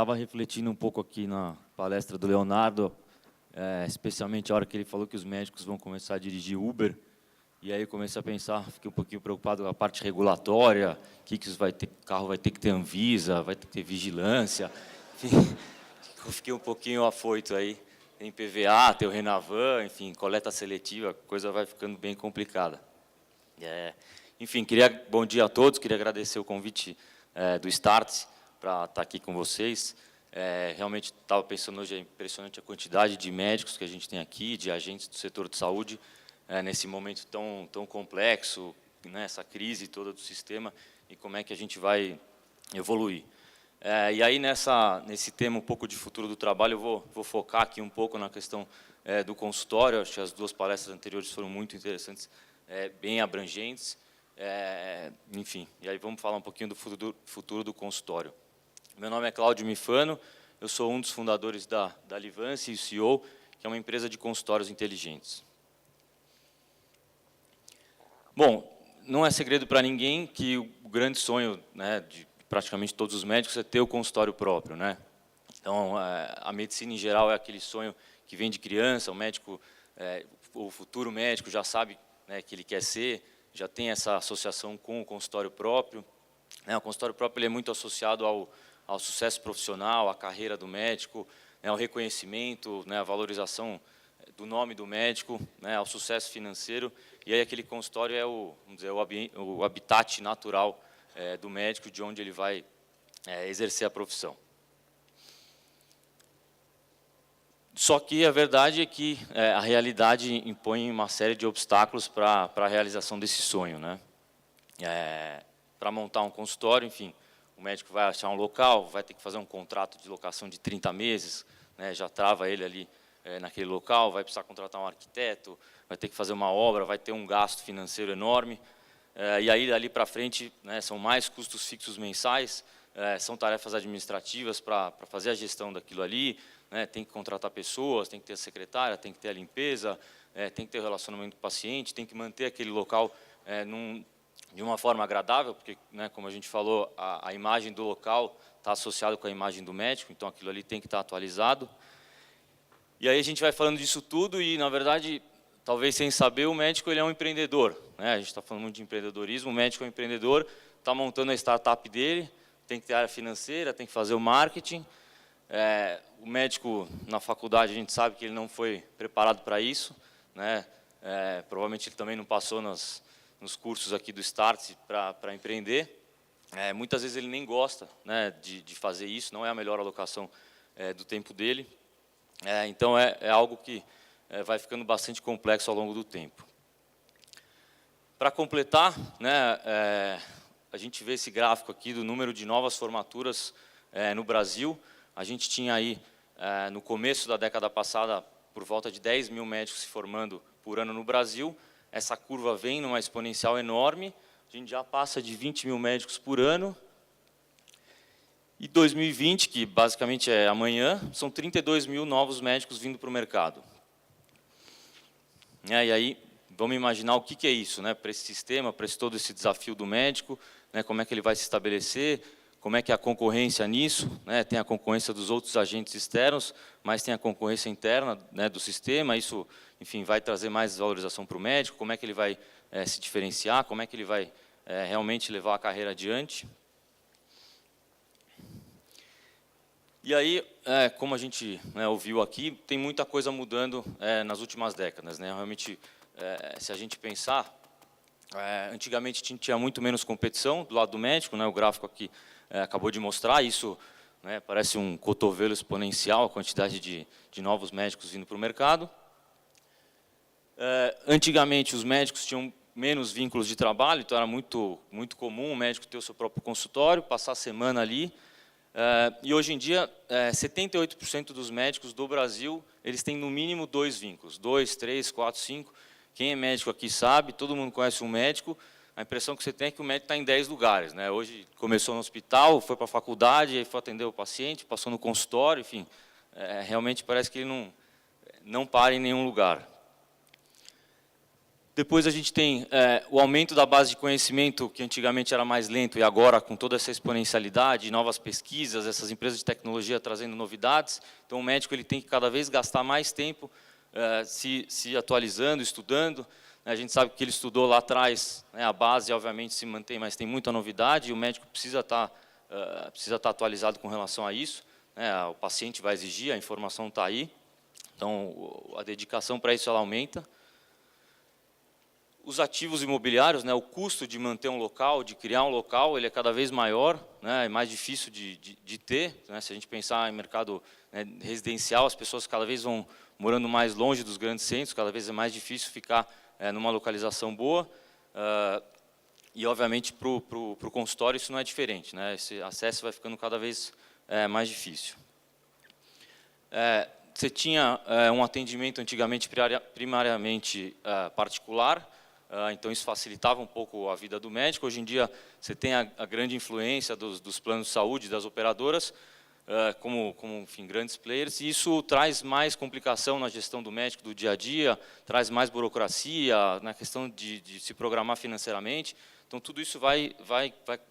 estava refletindo um pouco aqui na palestra do Leonardo, especialmente a hora que ele falou que os médicos vão começar a dirigir Uber, e aí eu comecei a pensar, fiquei um pouquinho preocupado com a parte regulatória, que isso vai ter, o carro vai ter que ter Anvisa, vai ter que ter vigilância, enfim, eu fiquei um pouquinho afoito aí. Tem PVA, tem o Renavan, enfim, coleta seletiva, a coisa vai ficando bem complicada. Enfim, bom dia a todos, queria agradecer o convite do Startse para estar aqui com vocês. Realmente estava pensando hoje, é impressionante a quantidade de médicos que a gente tem aqui, de agentes do setor de saúde, nesse momento tão complexo, né, essa crise toda do sistema, e como é que a gente vai evoluir. E aí, nesse tema um pouco de futuro do trabalho, eu vou focar aqui um pouco na questão do consultório. Acho que as duas palestras anteriores foram muito interessantes, bem abrangentes. Enfim, e aí vamos falar um pouquinho do futuro do consultório. Meu nome é Cláudio Mifano, eu sou um dos fundadores da Livance e CEO, que é uma empresa de consultórios inteligentes. Bom, não é segredo para ninguém que o grande sonho, né, de praticamente todos os médicos é ter o consultório próprio, né? Então, a medicina em geral é aquele sonho que vem de criança, o médico, o futuro médico já sabe, né, que ele quer ser, já tem essa associação com o consultório próprio. O consultório próprio ele é muito associado ao sucesso profissional, à carreira do médico, ao reconhecimento, né, à valorização do nome do médico, né, ao sucesso financeiro. E aí aquele consultório é vamos dizer, o habitat natural do médico, de onde ele vai exercer a profissão. Só que a verdade é que a realidade impõe uma série de obstáculos para a realização desse sonho, né? Para montar um consultório, enfim, o médico vai achar um local, vai ter que fazer um contrato de locação de 30 meses, né, já trava ele ali naquele local, vai precisar contratar um arquiteto, vai ter que fazer uma obra, vai ter um gasto financeiro enorme. E aí, dali para frente, né, são mais custos fixos mensais, são tarefas administrativas para fazer a gestão daquilo ali, né, tem que contratar pessoas, tem que ter a secretária, tem que ter a limpeza, tem que ter o relacionamento com o paciente, tem que manter aquele local de uma forma agradável, porque, né, como a gente falou, a imagem do local está associada com a imagem do médico, então aquilo ali tem que estar atualizado. E aí a gente vai falando disso tudo e, na verdade, talvez sem saber, o médico ele é um empreendedor, né? A gente está falando muito de empreendedorismo, o médico é um empreendedor, está montando a startup dele, tem que ter área financeira, tem que fazer o marketing. O médico, na faculdade, a gente sabe que ele não foi preparado para isso, né? Provavelmente ele também não passou nos cursos aqui do Startse para empreender. Muitas vezes ele nem gosta, né, de fazer isso, não é a melhor alocação do tempo dele. Então, é algo que vai ficando bastante complexo ao longo do tempo. Para completar, né, a gente vê esse gráfico aqui do número de novas formaturas no Brasil. A gente tinha aí, no começo da década passada, por volta de 10 mil médicos se formando por ano no Brasil. Essa curva vem numa exponencial enorme, a gente já passa de 20 mil médicos por ano. E 2020, que basicamente é amanhã, são 32 mil novos médicos vindo para o mercado. E aí, vamos imaginar o que é isso, né, para esse sistema, para todo esse desafio do médico, né, como é que ele vai se estabelecer, como é que é a concorrência nisso, né, tem a concorrência dos outros agentes externos, mas tem a concorrência interna, né, do sistema, isso, enfim, vai trazer mais valorização para o médico, como é que ele vai se diferenciar, como é que ele vai realmente levar a carreira adiante. E aí, como a gente, né, ouviu aqui, tem muita coisa mudando nas últimas décadas, né? Realmente, se a gente pensar, antigamente tinha muito menos competição do lado do médico, né? O gráfico aqui acabou de mostrar isso, né, parece um cotovelo exponencial, a quantidade de novos médicos vindo para o mercado. Antigamente, os médicos tinham menos vínculos de trabalho, então era muito comum o médico ter o seu próprio consultório, passar a semana ali. E hoje em dia, 78% dos médicos do Brasil, eles têm no mínimo 2 vínculos, 2, 3, 4, 5. Quem é médico aqui sabe, todo mundo conhece um médico, a impressão que você tem é que o médico está em 10 lugares, né? Hoje começou no hospital, foi para a faculdade, aí foi atender o paciente, passou no consultório, enfim, realmente parece que ele não para em nenhum lugar. Depois a gente tem o aumento da base de conhecimento, que antigamente era mais lento, e agora, com toda essa exponencialidade, novas pesquisas, essas empresas de tecnologia trazendo novidades. Então, o médico ele tem que cada vez gastar mais tempo se atualizando, estudando. A gente sabe que ele estudou lá atrás, né, a base, obviamente, se mantém, mas tem muita novidade, e o médico precisa estar atualizado com relação a isso. Né, o paciente vai exigir, a informação está aí. Então, a dedicação para isso ela aumenta. Os ativos imobiliários, né, o custo de manter um local, de criar um local, ele é cada vez maior, né, é mais difícil de ter. Né, se a gente pensar em mercado, né, residencial, as pessoas cada vez vão morando mais longe dos grandes centros, cada vez é mais difícil ficar numa localização boa. E, obviamente, para o consultório isso não é diferente. Né, esse acesso vai ficando cada vez mais difícil. Você tinha um atendimento antigamente primariamente particular, então isso facilitava um pouco a vida do médico. Hoje em dia você tem a grande influência dos planos de saúde, das operadoras, como enfim, grandes players, e isso traz mais complicação na gestão do médico do dia a dia, traz mais burocracia, na questão de se programar financeiramente. Então tudo isso vai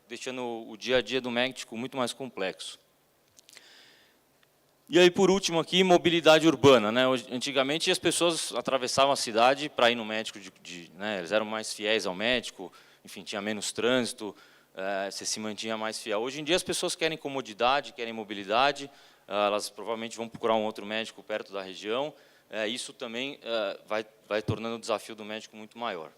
deixando o dia a dia do médico muito mais complexo. E aí, por último aqui, mobilidade urbana. Né? Antigamente, as pessoas atravessavam a cidade para ir no médico, né? Eles eram mais fiéis ao médico, enfim, tinha menos trânsito, você se mantinha mais fiel. Hoje em dia, as pessoas querem comodidade, querem mobilidade, elas provavelmente vão procurar um outro médico perto da região, isso também vai tornando o desafio do médico muito maior.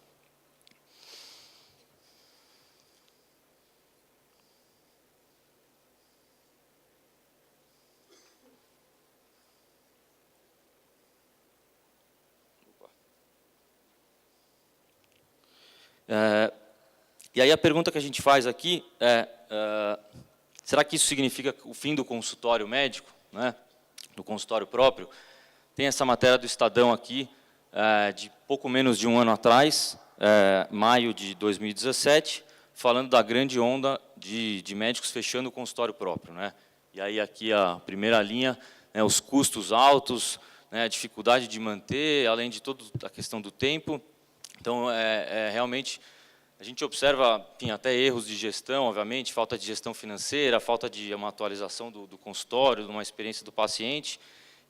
E aí a pergunta que a gente faz aqui é, será que isso significa o fim do consultório médico, né, do consultório próprio? Tem essa matéria do Estadão aqui, de pouco menos de um ano atrás, maio de 2017, falando da grande onda de médicos fechando o consultório próprio. Né? E aí aqui a primeira linha, né, os custos altos, né, a dificuldade de manter, além de toda a questão do tempo. Então, realmente, a gente observa, enfim, até erros de gestão, obviamente, falta de gestão financeira, falta de uma atualização do consultório, de uma experiência do paciente.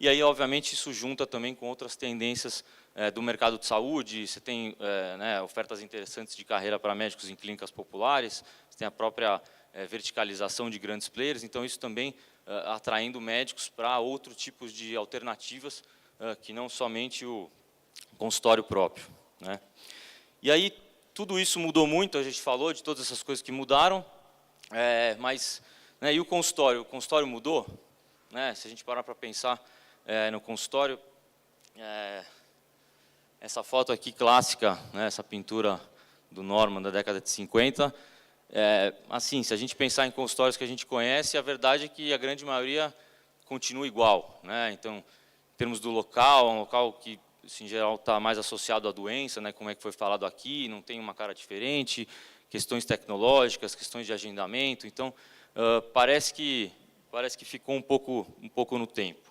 E aí, obviamente, isso junta também com outras tendências do mercado de saúde. Você tem né, ofertas interessantes de carreira para médicos em clínicas populares, você tem a própria verticalização de grandes players, então isso também atraindo médicos para outros tipos de alternativas, que não somente o consultório próprio. Né? E aí, tudo isso mudou muito, a gente falou de todas essas coisas que mudaram, mas né, e o consultório? O consultório mudou? Né? Se a gente parar para pensar no consultório, essa foto aqui clássica, né, essa pintura do Norman da década de 50, assim, se a gente pensar em consultórios que a gente conhece, a verdade é que a grande maioria continua igual. Né? Então, em termos do local, um local que em geral está mais associado à doença, né, como é que foi falado aqui, não tem uma cara diferente, questões tecnológicas, questões de agendamento, então parece que ficou um pouco no tempo.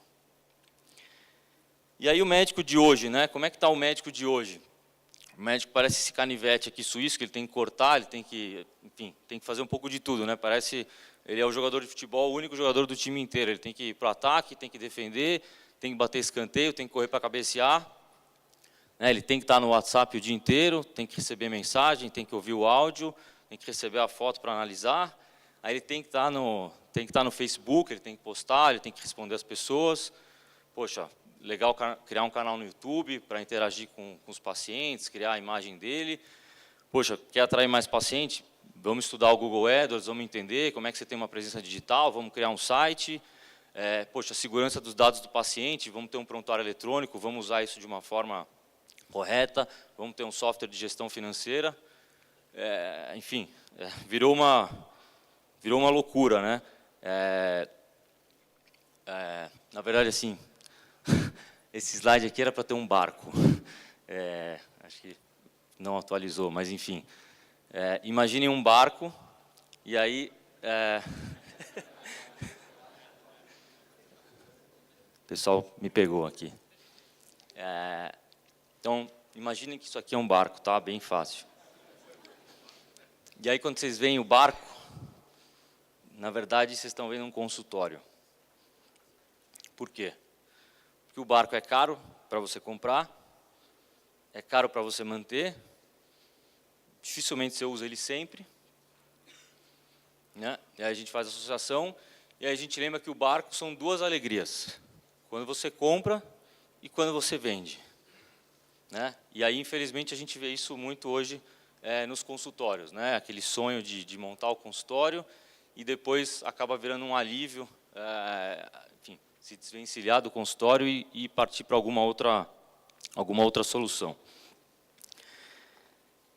E aí o médico de hoje, né, como é que está o médico de hoje? O médico parece esse canivete aqui suíço, que ele tem que cortar, ele tem que, enfim, tem que fazer um pouco de tudo, né, parece, ele é o jogador de futebol, o único jogador do time inteiro, ele tem que ir para o ataque, tem que defender, tem que bater escanteio, tem que correr para cabecear. Ele tem que estar no WhatsApp o dia inteiro, tem que receber mensagem, tem que ouvir o áudio, tem que receber a foto para analisar. Aí ele tem que estar no Facebook, ele tem que postar, ele tem que responder as pessoas. Poxa, legal criar um canal no YouTube para interagir com os pacientes, criar a imagem dele. Poxa, quer atrair mais paciente? Vamos estudar o Google AdWords, vamos entender como é que você tem uma presença digital, vamos criar um site. Poxa, segurança dos dados do paciente, vamos ter um prontuário eletrônico, vamos usar isso de uma forma correta, vamos ter um software de gestão financeira, enfim, virou uma loucura, né? Na verdade, assim, esse slide aqui era para ter um barco, acho que não atualizou, mas enfim, imaginem um barco, e aí, o pessoal me pegou aqui. Então, Imaginem que isso aqui é um barco, tá? Bem fácil. E aí, quando vocês veem o barco, na verdade, vocês estão vendo um consultório. Por quê? Porque o barco é caro para você comprar, é caro para você manter, dificilmente você usa ele sempre, né? E aí a gente faz a associação, e aí a gente lembra que o barco são duas alegrias. Quando você compra e quando você vende, né? E aí, infelizmente, a gente vê isso muito hoje nos consultórios, né? Aquele sonho de montar o consultório e depois acaba virando um alívio, enfim, se desvencilhar do consultório e partir para alguma outra solução.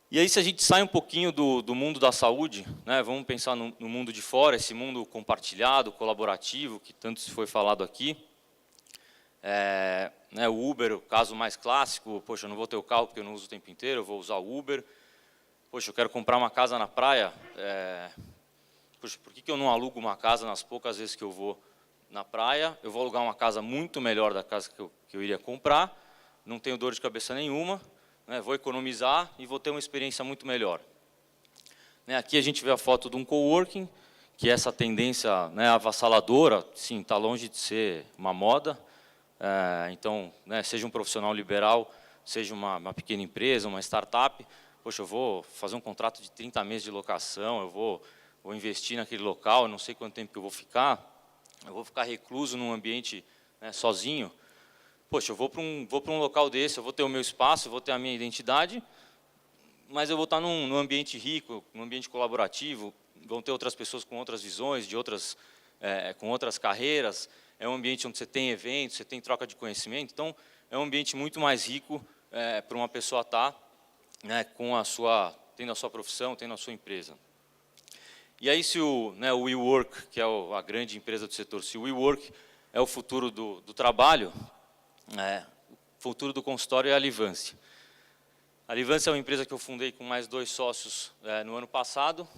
E aí, se a gente sai um pouquinho do mundo da saúde, né, vamos pensar no mundo de fora, esse mundo compartilhado, colaborativo, que tanto se foi falado aqui. Né, o Uber, o caso mais clássico, poxa, eu não vou ter o carro porque eu não uso o tempo inteiro, eu vou usar o Uber. Poxa, eu quero comprar uma casa na praia, poxa, por que eu não alugo uma casa nas poucas vezes que eu vou na praia? Eu vou alugar uma casa muito melhor da casa que eu iria comprar, não tenho dor de cabeça nenhuma, né, vou economizar e vou ter uma experiência muito melhor. Né, aqui a gente vê a foto de um coworking, que é essa tendência, né, avassaladora, sim, está longe de ser uma moda. Então, né, seja um profissional liberal, seja uma pequena empresa, uma startup, poxa, eu vou fazer um contrato de 30 meses de locação, eu vou investir naquele local, eu não sei quanto tempo que eu vou ficar recluso num ambiente, né, sozinho. Poxa, eu vou para um local desse, eu vou ter o meu espaço, eu vou ter a minha identidade, mas eu vou estar num ambiente rico, num ambiente colaborativo, vão ter outras pessoas com outras visões, com outras carreiras. É um ambiente onde você tem eventos, você tem troca de conhecimento, então é um ambiente muito mais rico para uma pessoa estar, né, tendo a sua profissão, tendo a sua empresa. E aí, se o WeWork, que é a grande empresa do setor, se o WeWork é o futuro do trabalho, o futuro do consultório é a Livance. A Livance é uma empresa que eu fundei com mais 2 sócios no ano passado.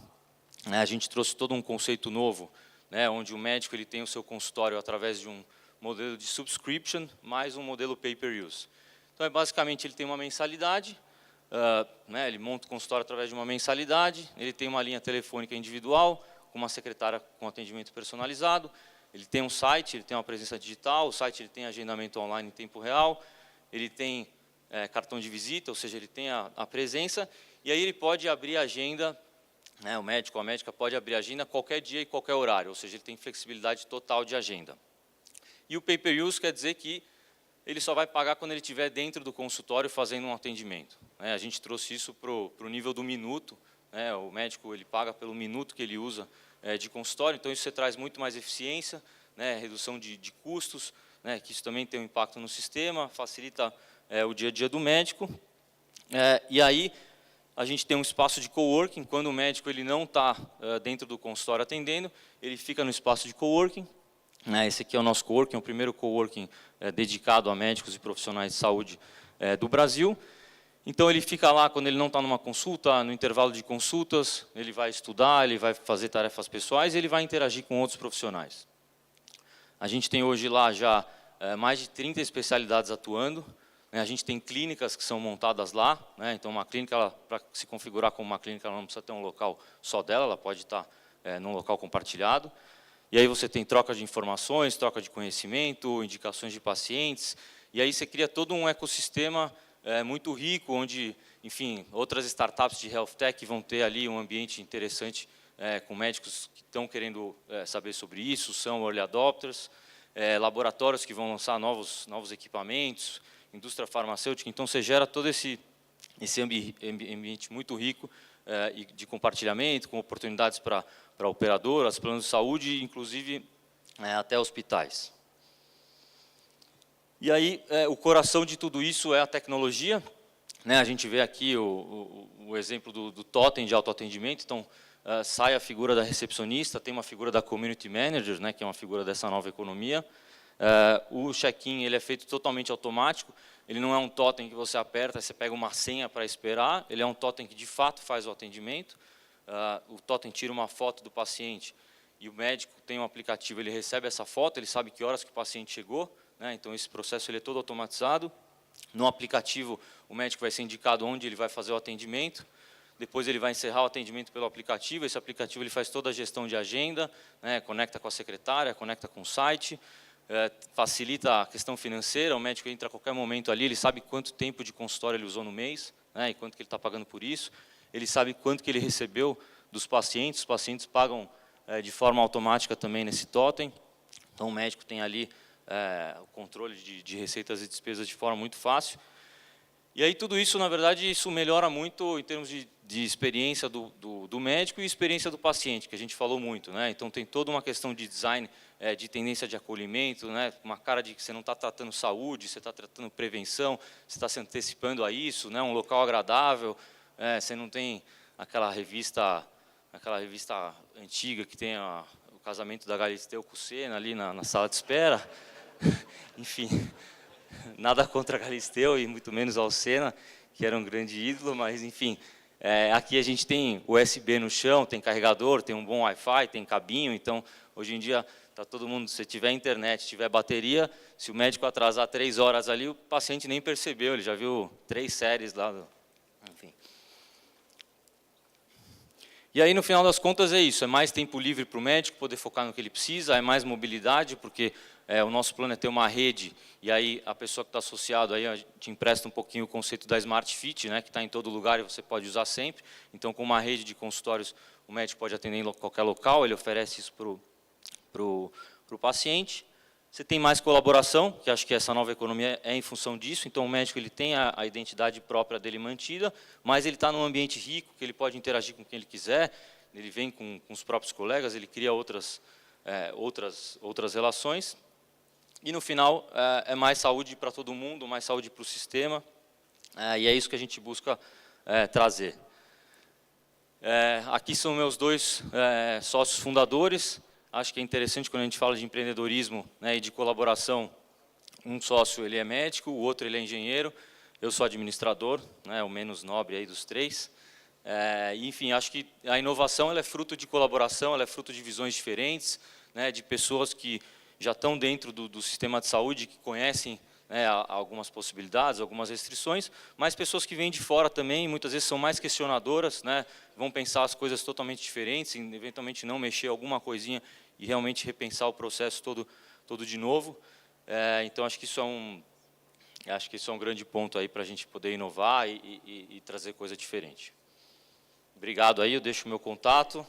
A gente trouxe todo um conceito novo, né, onde o médico ele tem o seu consultório através de um modelo de subscription mais um modelo pay-per-use. Então, basicamente, ele tem uma mensalidade, né, ele monta o consultório através de uma mensalidade, ele tem uma linha telefônica individual, com uma secretária com atendimento personalizado, ele tem um site, ele tem uma presença digital, o site ele tem agendamento online em tempo real, ele tem cartão de visita, ou seja, ele tem a presença, e aí ele pode abrir a agenda, né, o médico ou a médica pode abrir a agenda qualquer dia e qualquer horário, ou seja, ele tem flexibilidade total de agenda. E o pay-per-use quer dizer que ele só vai pagar quando ele estiver dentro do consultório fazendo um atendimento. A gente trouxe isso para o nível do minuto, né, o médico ele paga pelo minuto que ele usa de consultório, então isso você traz muito mais eficiência, né, redução de custos, né, que isso também tem um impacto no sistema, facilita o dia a dia do médico. E aí, a gente tem um espaço de coworking, quando o médico ele não está dentro do consultório atendendo, ele fica no espaço de coworking. Esse aqui é o nosso coworking, é o primeiro coworking dedicado a médicos e profissionais de saúde do Brasil. Então, ele fica lá quando ele não está numa consulta, no intervalo de consultas, ele vai estudar, ele vai fazer tarefas pessoais e ele vai interagir com outros profissionais. A gente tem hoje lá já mais de 30 especialidades atuando. A gente tem clínicas que são montadas lá, né? Então uma clínica, para se configurar como uma clínica, ela não precisa ter um local só dela, ela pode estar num local compartilhado. E aí você tem troca de informações, troca de conhecimento, indicações de pacientes, e aí você cria todo um ecossistema muito rico, onde, enfim, outras startups de health tech vão ter ali um ambiente interessante com médicos que estão querendo saber sobre isso, são early adopters, laboratórios que vão lançar novos equipamentos, indústria farmacêutica. Então, você gera todo esse ambiente muito rico de compartilhamento, com oportunidades para operadoras, planos de saúde, inclusive até hospitais. E aí, o coração de tudo isso é a tecnologia. A gente vê aqui o exemplo do totem de autoatendimento. Então, sai a figura da recepcionista, tem uma figura da community manager, que é uma figura dessa nova economia. O check-in ele é feito totalmente automático, ele não é um totem que você aperta, você pega uma senha para esperar, ele é um totem que de fato faz o atendimento. O totem tira uma foto do paciente e o médico tem um aplicativo, ele recebe essa foto, ele sabe que horas que o paciente chegou, então esse processo ele é todo automatizado. No aplicativo, o médico vai ser indicado onde ele vai fazer o atendimento. Depois ele vai encerrar o atendimento pelo aplicativo. Esse aplicativo ele faz toda a gestão de agenda, né, conecta com a secretária, conecta com o site, facilita a questão financeira. O médico entra a qualquer momento ali, ele sabe quanto tempo de consultório ele usou no mês, né, e quanto que ele está pagando por isso. Ele sabe quanto que ele recebeu dos pacientes. Os pacientes pagam de forma automática também nesse totem. Então, o médico tem ali o controle de receitas e despesas de forma muito fácil. E aí tudo isso, na verdade, isso melhora muito em termos de experiência do médico e experiência do paciente, que a gente falou muito, né? Então tem toda uma questão de design, de tendência de acolhimento, né? Uma cara de que você não está tratando saúde, você está tratando prevenção, você está se antecipando a isso, né? Um local agradável, você não tem aquela revista antiga que tem o casamento da Galisteu com o Senna ali na sala de espera. Enfim, nada contra a Galisteu e muito menos ao Senna, que era um grande ídolo, mas enfim, aqui a gente tem USB no chão, tem carregador, tem um bom Wi-Fi, tem cabinho, então hoje em dia está todo mundo, se tiver internet, tiver bateria, se o médico atrasar 3 horas ali, o paciente nem percebeu, ele já viu 3 séries lá, enfim. E aí, no final das contas, é isso, é mais tempo livre para o médico poder focar no que ele precisa, é mais mobilidade, porque o nosso plano é ter uma rede, e aí a pessoa que está associada, aí a gente empresta um pouquinho o conceito da Smart Fit, né, que está em todo lugar e você pode usar sempre. Então, com uma rede de consultórios, o médico pode atender em qualquer local, ele oferece isso para o paciente. Você tem mais colaboração, que acho que essa nova economia é em função disso, então o médico ele tem a identidade própria dele mantida, mas ele está num ambiente rico, que ele pode interagir com quem ele quiser, ele vem com os próprios colegas, ele cria outras relações. E no final é mais saúde para todo mundo, mais saúde para o sistema, e é isso que a gente busca trazer. Aqui são meus 2 sócios fundadores. Acho que é interessante quando a gente fala de empreendedorismo, né, e de colaboração. Um sócio ele é médico, o outro ele é engenheiro, eu sou administrador, né, o menos nobre aí dos 3. Enfim, acho que a inovação ela é fruto de colaboração, ela é fruto de visões diferentes, né, de pessoas que já estão dentro do sistema de saúde, que conhecem, né, algumas possibilidades, algumas restrições, mas pessoas que vêm de fora também, muitas vezes são mais questionadoras, né, vão pensar as coisas totalmente diferentes, eventualmente não mexer alguma coisinha e realmente repensar o processo todo de novo. Então, acho que isso é um grande ponto aí para a gente poder inovar e trazer coisa diferente. Obrigado aí, eu deixo o meu contato.